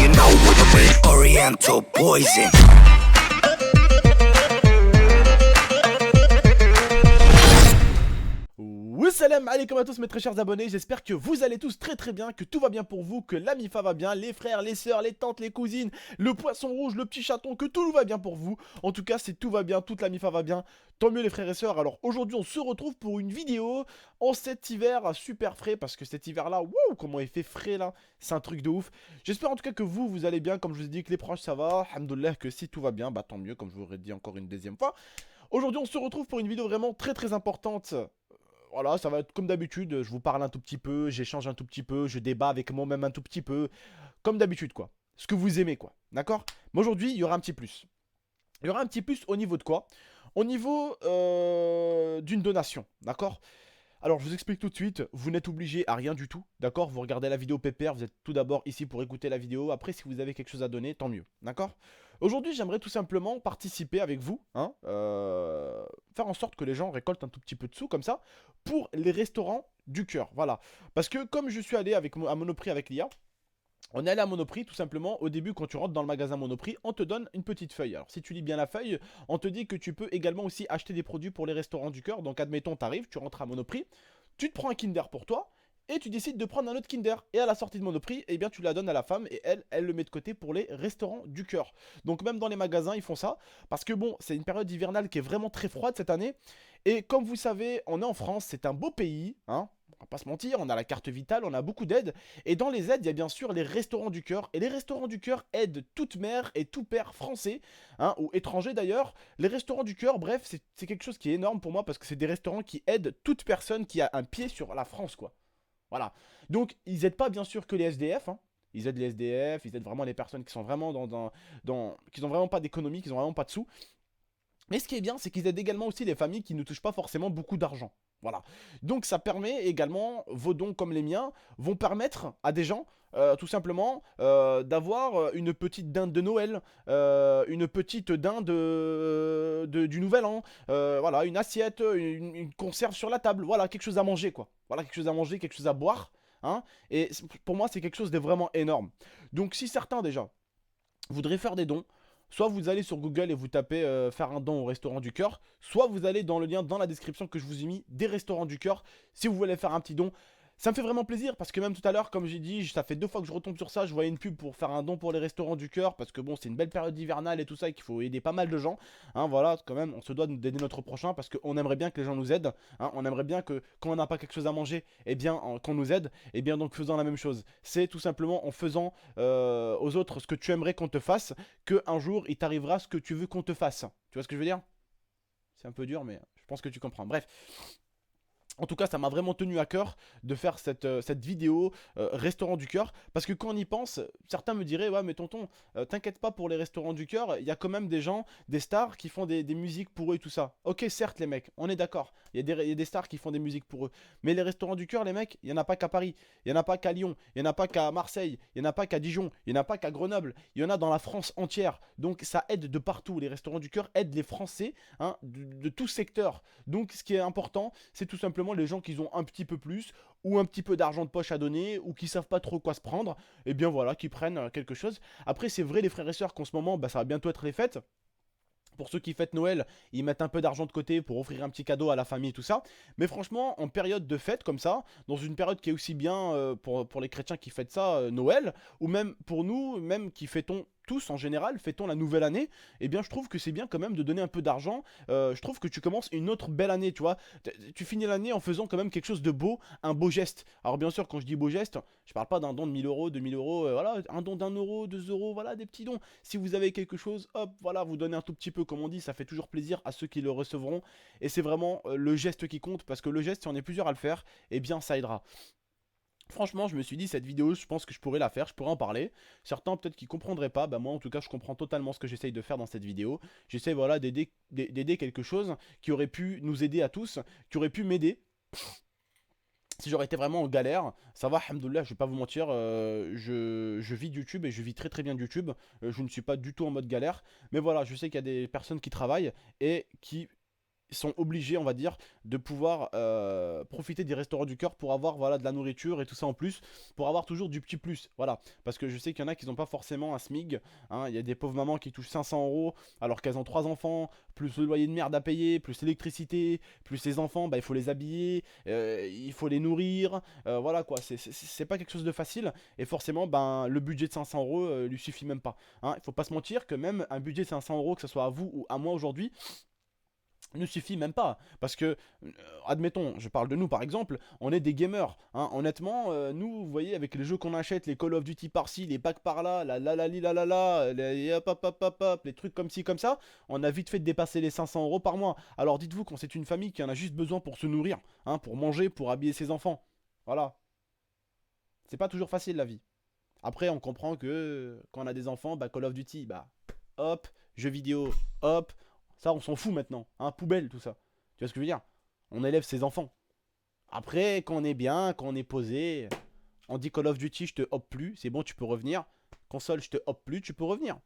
you know what I mean. Oriental poison. Salam alaikum à tous mes très chers abonnés, j'espère que vous allez tous très bien, que tout va bien pour vous, que la MIFA va bien, les frères, les sœurs, les tantes, les cousines, le poisson rouge, le petit chaton, que tout va bien pour vous. En tout cas, si tout va bien, toute la MIFA va bien, tant mieux les frères et sœurs. Alors aujourd'hui on se retrouve pour une vidéo en cet hiver super frais, parce que cet hiver là, wouh, comment il fait frais là, c'est un truc de ouf. J'espère en tout cas que vous allez bien, comme je vous ai dit, que les proches ça va, alhamdoulilah, que si tout va bien, bah tant mieux, comme je vous l'aurais dit encore une deuxième fois. Aujourd'hui on se retrouve pour une vidéo vraiment très importante. Voilà, ça va être comme d'habitude, je vous parle un tout petit peu, j'échange un tout petit peu, je débat avec moi-même un tout petit peu, comme d'habitude quoi. Ce que vous aimez quoi, d'accord? Mais aujourd'hui, il y aura un petit plus. Il y aura un petit plus au niveau de quoi? Au niveau d'une donation, d'accord? Alors je vous explique tout de suite, vous n'êtes obligé à rien du tout, d'accord? Vous regardez la vidéo pépère, vous êtes tout d'abord ici pour écouter la vidéo, après si vous avez quelque chose à donner, tant mieux, d'accord? Aujourd'hui j'aimerais tout simplement participer avec vous, hein, faire en sorte que les gens récoltent un tout petit peu de sous comme ça, pour les restaurants du cœur, voilà. Parce que comme je suis allé à Monoprix avec l'IA, on est allé à Monoprix tout simplement. Au début, quand tu rentres dans le magasin Monoprix, on te donne une petite feuille. Alors si tu lis bien la feuille, on te dit que tu peux également aussi acheter des produits pour les restaurants du cœur. Donc admettons, tu arrives, tu rentres à Monoprix, tu te prends un Kinder pour toi et tu décides de prendre un autre Kinder. Et à la sortie de Monoprix, eh bien tu la donnes à la femme et elle le met de côté pour les restaurants du cœur. Donc même dans les magasins, ils font ça parce que bon, c'est une période hivernale qui est vraiment très froide cette année. Et comme vous savez, on est en France, c'est un beau pays, hein. On va pas se mentir, on a la carte vitale, on a beaucoup d'aides. Et dans les aides, il y a bien sûr les restaurants du cœur. Et les restaurants du cœur aident toute mère et tout père français, hein, ou étranger d'ailleurs. Les restaurants du cœur, bref, c'est quelque chose qui est énorme pour moi parce que c'est des restaurants qui aident toute personne qui a un pied sur la France, quoi. Voilà. Donc, ils aident pas bien sûr que les SDF, hein. Ils aident les SDF, ils aident vraiment les personnes qui sont vraiment qui n'ont vraiment pas d'économie, qui n'ont vraiment pas de sous. Mais ce qui est bien, c'est qu'ils aident également aussi les familles qui ne touchent pas forcément beaucoup d'argent. Voilà. Donc ça permet également, vos dons comme les miens, vont permettre à des gens, tout simplement, d'avoir une petite dinde de Noël, une petite dinde du Nouvel An, voilà, une assiette, une conserve sur la table, voilà, quelque chose à manger, quoi. Voilà, quelque chose à manger, quelque chose à boire, hein. Et pour moi, c'est quelque chose de vraiment énorme. Donc si certains déjà voudraient faire des dons, soit vous allez sur Google et vous tapez faire un don au restaurant du cœur, soit vous allez dans le lien dans la description que je vous ai mis des restaurants du cœur si vous voulez faire un petit don. Ça me fait vraiment plaisir parce que même tout à l'heure, comme j'ai dit, ça fait 2 fois que je retombe sur ça, je voyais une pub pour faire un don pour les restaurants du cœur parce que bon, c'est une belle période hivernale et tout ça et qu'il faut aider pas mal de gens. Hein, voilà, quand même, on se doit d'aider notre prochain parce qu'on aimerait bien que les gens nous aident. Hein, on aimerait bien que quand on n'a pas quelque chose à manger, eh bien, qu'on nous aide. Et bien donc faisant la même chose. C'est tout simplement en faisant aux autres ce que tu aimerais qu'on te fasse que un jour il t'arrivera ce que tu veux qu'on te fasse. Tu vois ce que je veux dire? C'est un peu dur, mais je pense que tu comprends. Bref. En tout cas, ça m'a vraiment tenu à cœur de faire cette vidéo restaurant du cœur. Parce que quand on y pense, certains me diraient, ouais mais tonton, t'inquiète pas pour les restaurants du cœur, il y a quand même des gens, des stars qui font des musiques pour eux et tout ça. Ok, certes les mecs, on est d'accord, il y a des stars qui font des musiques pour eux. Mais les restaurants du cœur, les mecs, il n'y en a pas qu'à Paris, il n'y en a pas qu'à Lyon, il n'y en a pas qu'à Marseille, il n'y en a pas qu'à Dijon, il n'y en a pas qu'à Grenoble, il y en a dans la France entière. Donc ça aide de partout, les restaurants du cœur aident les Français, hein, de tout secteur. Donc ce qui est important, c'est tout simplement les gens qui ont un petit peu plus ou un petit peu d'argent de poche à donner ou qui savent pas trop quoi se prendre, et bien voilà, qui prennent quelque chose. Après c'est vrai les frères et sœurs qu'en ce moment, bah, ça va bientôt être les fêtes. Pour ceux qui fêtent Noël, ils mettent un peu d'argent de côté pour offrir un petit cadeau à la famille et tout ça. Mais franchement, en période de fête comme ça, dans une période qui est aussi bien pour les chrétiens qui fêtent ça, Noël, ou même pour nous, même qui fêtons tous en général, fêtons la nouvelle année, eh bien je trouve que c'est bien quand même de donner un peu d'argent. Je trouve que tu commences une autre belle année, tu vois. Tu finis l'année en faisant quand même quelque chose de beau, un beau geste. Alors bien sûr, quand je dis beau geste, je parle pas d'un don de 1000 euros, 2000 euros, voilà, un don d'1 euro, 2 euros, voilà, des petits dons. Si vous avez quelque chose, hop, voilà, vous donnez un tout petit peu, comme on dit, ça fait toujours plaisir à ceux qui le recevront. Et c'est vraiment le geste qui compte, parce que le geste, si on est plusieurs à le faire, eh bien ça aidera. Franchement, je me suis dit, cette vidéo, je pense que je pourrais la faire, je pourrais en parler. Certains peut-être qui comprendraient pas, bah moi en tout cas je comprends totalement ce que j'essaye de faire dans cette vidéo. J'essaie voilà d'aider quelque chose qui aurait pu nous aider à tous, qui aurait pu m'aider. Si j'aurais été vraiment en galère, ça va, alhamdoulilah, je vais pas vous mentir, je vis de YouTube et je vis très bien de YouTube. Je ne suis pas du tout en mode galère. Mais voilà, je sais qu'il y a des personnes qui travaillent et qui sont obligés, on va dire, de pouvoir profiter des restaurants du cœur pour avoir voilà, de la nourriture et tout ça en plus, pour avoir toujours du petit plus. Voilà, parce que je sais qu'il y en a qui n'ont pas forcément un SMIG. Hein. Il y a des pauvres mamans qui touchent 500 euros alors qu'elles ont 3 enfants, plus le loyer de merde à payer, plus l'électricité, plus les enfants, bah, il faut les habiller, il faut les nourrir. Voilà quoi, c'est pas quelque chose de facile. Et forcément, ben, le budget de 500 euros lui suffit même pas. Hein. Il faut pas se mentir que même un budget de 500 euros, que ce soit à vous ou à moi aujourd'hui, ne suffit même pas. Parce que, admettons, je parle de nous par exemple, on est des gamers. Hein. Honnêtement, nous, vous voyez, avec les jeux qu'on achète, les Call of Duty par-ci, les packs par-là, les hop, hop, hop, hop, hop, les trucs comme ci, comme ça, on a vite fait de dépasser les 500 euros par mois. Alors dites-vous qu'on c'est une famille qui en a juste besoin pour se nourrir, hein, pour manger, pour habiller ses enfants. Voilà. C'est pas toujours facile la vie. Après, on comprend que quand on a des enfants, bah, Call of Duty, bah, hop, jeux vidéo, hop, ça on s'en fout maintenant, hein, poubelle tout ça. Tu vois ce que je veux dire? On élève ses enfants. Après, quand on est bien, quand on est posé, on dit Call of Duty, je te hop plus, c'est bon, tu peux revenir. Console, je te hop plus, tu peux revenir.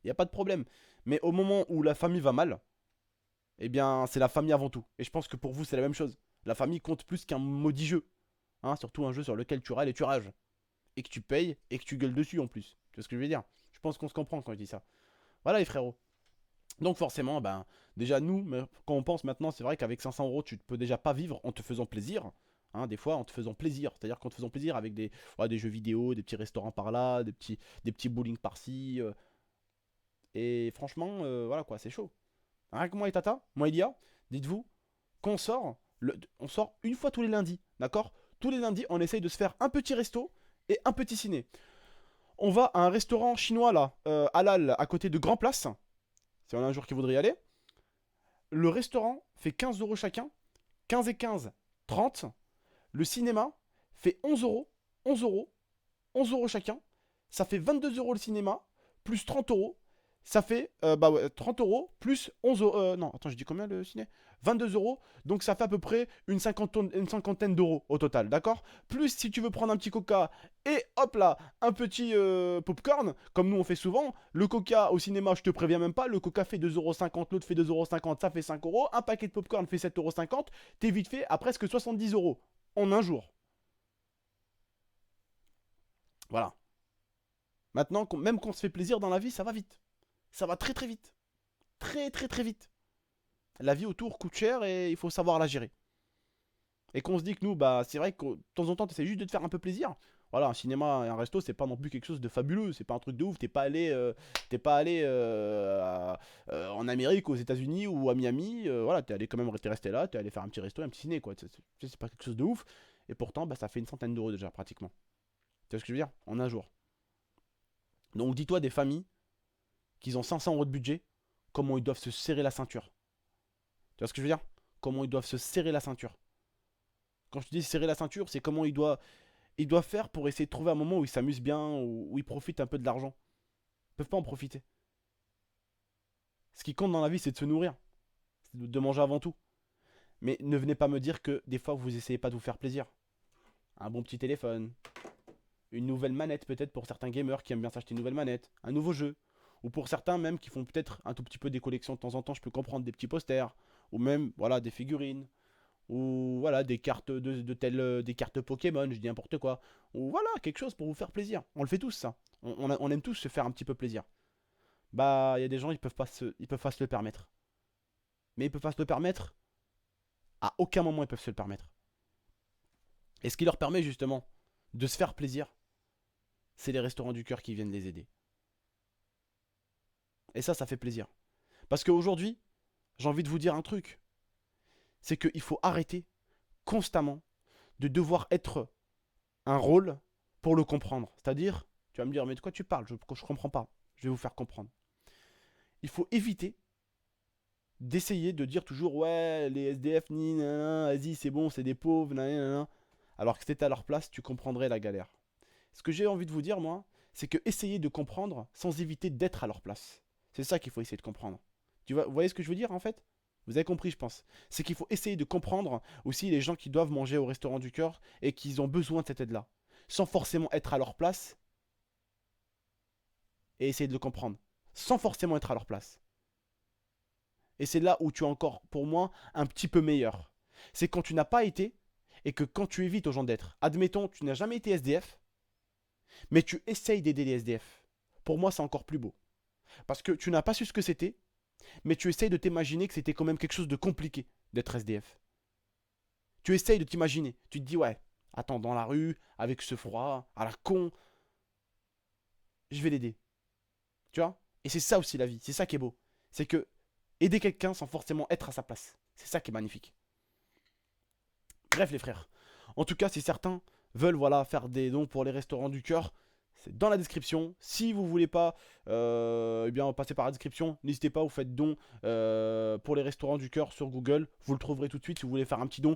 Il n'y a pas de problème. Mais au moment où la famille va mal, eh bien, c'est la famille avant tout. Et je pense que pour vous, c'est la même chose. La famille compte plus qu'un maudit jeu. Hein, surtout un jeu sur lequel tu râles et tu rages. Et que tu payes et que tu gueules dessus en plus. Tu vois ce que je veux dire? Je pense qu'on se comprend quand je dis ça. Voilà les frérots. Donc forcément, ben, déjà nous, quand on pense maintenant, c'est vrai qu'avec 500 euros, tu ne peux déjà pas vivre en te faisant plaisir. Hein, des fois, en te faisant plaisir. C'est-à-dire qu'en te faisant plaisir avec des jeux vidéo, des petits restaurants par là, des petits bowling par-ci. Et franchement, voilà quoi, c'est chaud. Rien que moi et Tata, moi et Lia, dites-vous qu'on sort, on sort une fois tous les lundis, d'accord? Tous les lundis, on essaye de se faire un petit resto et un petit ciné. On va à un restaurant chinois là, halal, à côté de Grand Place. Si on a un jour qui voudrait y aller. Le restaurant fait 15 euros chacun. 15 et 15, 30. Le cinéma fait 11 euros. 11 euros. 11 euros chacun. Ça fait 22 euros le cinéma. Plus 30 euros. Ça fait bah ouais, 30 euros plus 11 euros. Non, attends, j'ai dit combien le ciné? 22 euros. Donc ça fait à peu près une cinquantaine d'euros au total, d'accord? Plus si tu veux prendre un petit coca et hop là, un petit popcorn, comme nous on fait souvent. Le coca au cinéma, je te préviens même pas. Le coca fait 2,50 €, l'autre fait 2,50 €, ça fait 5 euros. Un paquet de popcorn fait 7,50 €. T'es vite fait à presque 70 euros en un jour. Voilà. Maintenant, même quand on se fait plaisir dans la vie, ça va vite. Ça va très très vite. Très très très vite. La vie autour coûte cher et il faut savoir la gérer. Et qu'on se dit que nous, bah, c'est vrai que de temps en temps, tu essaies juste de te faire un peu plaisir. Voilà, un cinéma et un resto, c'est pas non plus quelque chose de fabuleux, c'est pas un truc de ouf. T'es pas allé en Amérique, aux États-Unis ou à Miami. Voilà, t'es allé quand même, t'es resté là, t'es allé faire un petit resto, un petit ciné, quoi. C'est pas quelque chose de ouf. Et pourtant, bah, ça fait une centaine d'euros déjà, pratiquement. Tu vois ce que je veux dire? En un jour. Donc, dis-toi des familles qui ont 500 euros de budget, comment ils doivent se serrer la ceinture. Tu vois ce que je veux dire? Comment ils doivent se serrer la ceinture. Quand je te dis serrer la ceinture, c'est comment ils doivent faire pour essayer de trouver un moment où ils s'amusent bien, où ils profitent un peu de l'argent. Ils peuvent pas en profiter. Ce qui compte dans la vie, c'est de se nourrir. C'est de manger avant tout. Mais ne venez pas me dire que des fois, vous essayez pas de vous faire plaisir. Un bon petit téléphone. Une nouvelle manette peut-être pour certains gamers qui aiment bien s'acheter une nouvelle manette. Un nouveau jeu. Ou pour certains même qui font peut-être un tout petit peu des collections de temps en temps, je peux comprendre des petits posters. Ou même, voilà, des figurines. Ou voilà, des cartes des cartes Pokémon, je dis n'importe quoi. Ou voilà, quelque chose pour vous faire plaisir. On le fait tous ça. On aime tous se faire un petit peu plaisir. Bah, il y a des gens, ils peuvent pas se le permettre. Mais ils peuvent pas se le permettre. À aucun moment ils peuvent se le permettre. Et ce qui leur permet justement de se faire plaisir, c'est les restaurants du cœur qui viennent les aider. Et ça fait plaisir. Parce qu'aujourd'hui, j'ai envie de vous dire un truc. C'est qu'il faut arrêter constamment de devoir être un rôle pour le comprendre. C'est-à-dire, tu vas me dire, mais de quoi tu parles? Je comprends pas. Je vais vous faire comprendre. Il faut éviter d'essayer de dire toujours, ouais, les SDF, ni, vas-y, c'est bon, c'est des pauvres, nanana. Alors que si t'étais à leur place, tu comprendrais la galère. Ce que j'ai envie de vous dire, moi, c'est que essayez de comprendre sans éviter d'être à leur place. C'est ça qu'il faut essayer de comprendre. Vous voyez ce que je veux dire, en fait? Vous avez compris, je pense. C'est qu'il faut essayer de comprendre aussi les gens qui doivent manger au restaurant du cœur et qui ont besoin de cette aide-là. Sans forcément être à leur place. Et essayer de le comprendre. Sans forcément être à leur place. et c'est là où tu es encore, pour moi, un petit peu meilleur. C'est quand tu n'as pas été et que quand tu évites aux gens d'être. Admettons, tu n'as jamais été SDF, mais tu essayes d'aider les SDF. Pour moi, c'est encore plus beau. Parce que tu n'as pas su ce que c'était, mais tu essayes de t'imaginer que c'était quand même quelque chose de compliqué d'être SDF. Tu essayes de t'imaginer. Tu te dis, ouais, attends, dans la rue, avec ce froid, à la con, je vais l'aider. Tu vois? Et c'est ça aussi la vie, c'est ça qui est beau. C'est que aider quelqu'un sans forcément être à sa place. C'est ça qui est magnifique. Bref les frères. En tout cas, si certains veulent voilà, faire des dons pour les restaurants du cœur, c'est dans la description. Si vous voulez pas eh bien, passer par la description, n'hésitez pas, vous faites don pour les restaurants du cœur sur Google. Vous le trouverez tout de suite si vous voulez faire un petit don.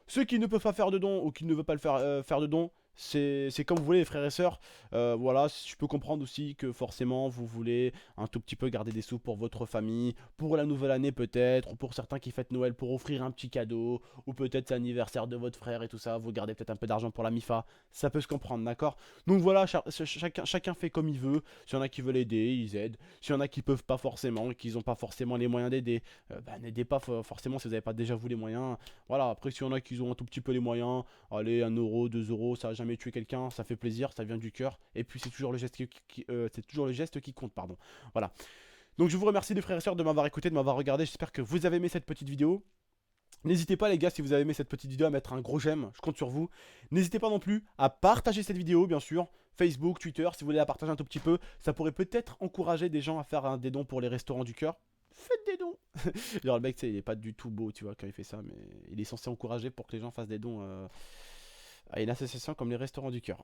Ceux qui ne peuvent pas faire de don ou qui ne veulent pas le faire de don, c'est comme vous voulez les frères et sœurs. Voilà, je peux comprendre aussi que forcément vous voulez un tout petit peu garder des sous pour votre famille, pour la nouvelle année peut-être, ou pour certains qui fêtent Noël pour offrir un petit cadeau, ou peut-être c'est l'anniversaire de votre frère et tout ça, vous gardez peut-être un peu d'argent pour la MIFA, ça peut se comprendre, d'accord? Donc voilà, chacun fait comme il veut. S'il y en a qui veulent aider, ils aident. S'il y en a qui peuvent pas forcément, qu'ils n'ont pas forcément les moyens d'aider, n'aidez pas forcément si vous n'avez pas déjà vous les moyens. Voilà, après s'il y en a qui ont un tout petit peu les moyens, allez, 1 euro, 2 euros, ça n'a jamais tué quelqu'un, ça fait plaisir, ça vient du cœur, et puis c'est toujours le geste c'est toujours le geste qui compte, pardon. Voilà. Donc je vous remercie les frères et sœurs de m'avoir écouté, de m'avoir regardé, j'espère que vous avez aimé cette petite vidéo. N'hésitez pas les gars, si vous avez aimé cette petite vidéo, à mettre un gros j'aime, je compte sur vous. N'hésitez pas non plus à partager cette vidéo, bien sûr, Facebook, Twitter, si vous voulez la partager un tout petit peu, ça pourrait peut-être encourager des gens à faire des dons pour les restaurants du cœur. Faites des dons. Genre le mec, tu sais, il est pas du tout beau, tu vois, quand il fait ça, mais il est censé encourager pour que les gens fassent des dons à une association comme les restaurants du cœur.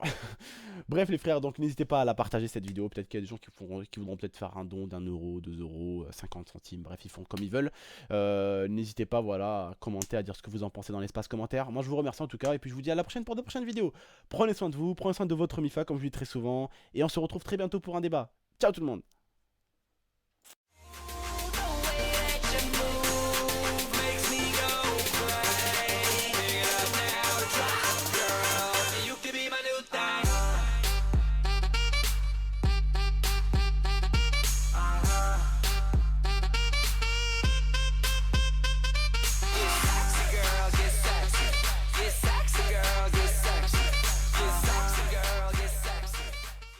Bref les frères, donc n'hésitez pas à la partager cette vidéo. Peut-être qu'il y a des gens qui voudront peut-être faire un don d'1 euro, 2 euros, 50 centimes, bref ils font comme ils veulent. N'hésitez pas voilà, à commenter, à dire ce que vous en pensez dans l'espace commentaire. Moi je vous remercie en tout cas et puis je vous dis à la prochaine pour de prochaines vidéos. Prenez soin de vous, prenez soin de votre MIFA comme je dis très souvent. Et on se retrouve très bientôt pour un débat. Ciao tout le monde.